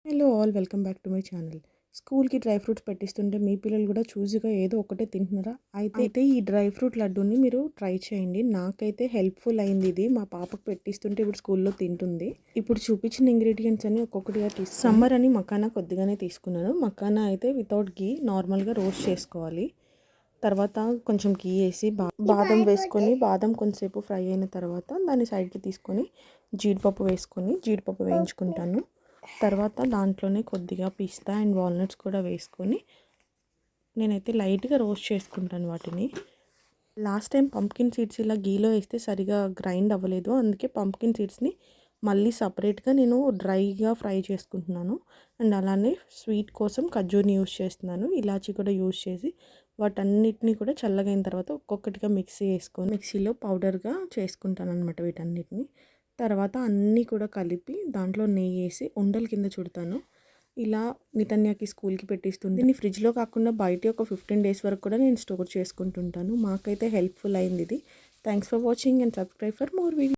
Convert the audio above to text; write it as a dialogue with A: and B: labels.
A: Hello all welcome back to my channel. స్కూల్‌కి dry fruits పెట్టిస్తుంటే మీ పిల్లలు కూడా చూస్‌గా ఏదో ఒకటే తింటున్నారా? అయితే ఈ డ్రై ఫ్రూట్ లడ్డూని మీరు ట్రై చేయండి. నాకైతే హెల్ప్‌ఫుల్ అయింది ఇది. మా పాపకు పెట్టిస్తుంటే ఇప్పుడు స్కూల్‌లో తింటుంది. ఇప్పుడు చూపించిన ఇంగ్రీడియంట్స్ అన్ని ఒక్కొక్కటిగా సమ్మర్ అని మకానా కొద్దిగానే తీసుకున్నాను. మకానా అయితే వితౌట్ ఘీ నార్మల్‌గా రోస్ట్ చేసుకోవాలి. తర్వాత కొంచెం ఘీ వేసి బాదం వేసుకొని బాదం కొంచెంసేపు ఫ్రై అయిన తర్వాత దాన్ని సైడ్కి తీసుకొని జీడిపప్పు వేసుకొని జీడిపప్పు వేయించుకుంటాను. తర్వాత దాంట్లోనే కొద్దిగా పిస్తా అండ్ వాల్నట్స్ కూడా వేసుకొని నేనైతే లైట్గా రోస్ట్ చేసుకుంటాను వాటిని. లాస్ట్ టైం పంప్కిన్ సీడ్స్ ఇలా గీలో వేస్తే సరిగా గ్రైండ్ అవ్వలేదు, అందుకే పంప్కిన్ సీడ్స్ని మళ్ళీ సపరేట్గా నేను డ్రైగా ఫ్రై చేసుకుంటున్నాను. అండ్ అలానే స్వీట్ కోసం ఖర్జూర్ని యూస్ చేస్తున్నాను, ఇలాచీ కూడా యూస్ చేసి వాటన్నిటిని కూడా చల్లగైన తర్వాత ఒక్కొక్కటిగా మిక్సీలో పౌడర్గా చేసుకుంటాను అనమాట వీటన్నిటిని. తర్వాత అన్నీ కూడా కలిపి దాంట్లో నెయ్యి వేసి ఉండల కింద చుడతాను. ఇలా నితన్యాకి స్కూల్కి పెట్టిస్తుంది. దీన్ని ఫ్రిడ్జ్లో కాకుండా బయట ఒక 15 days వరకు కూడా నేను స్టోర్ చేసుకుంటుంటాను. మాకైతే హెల్ప్ఫుల్ అయింది ఇది. Thanks for watching and subscribe for more videos.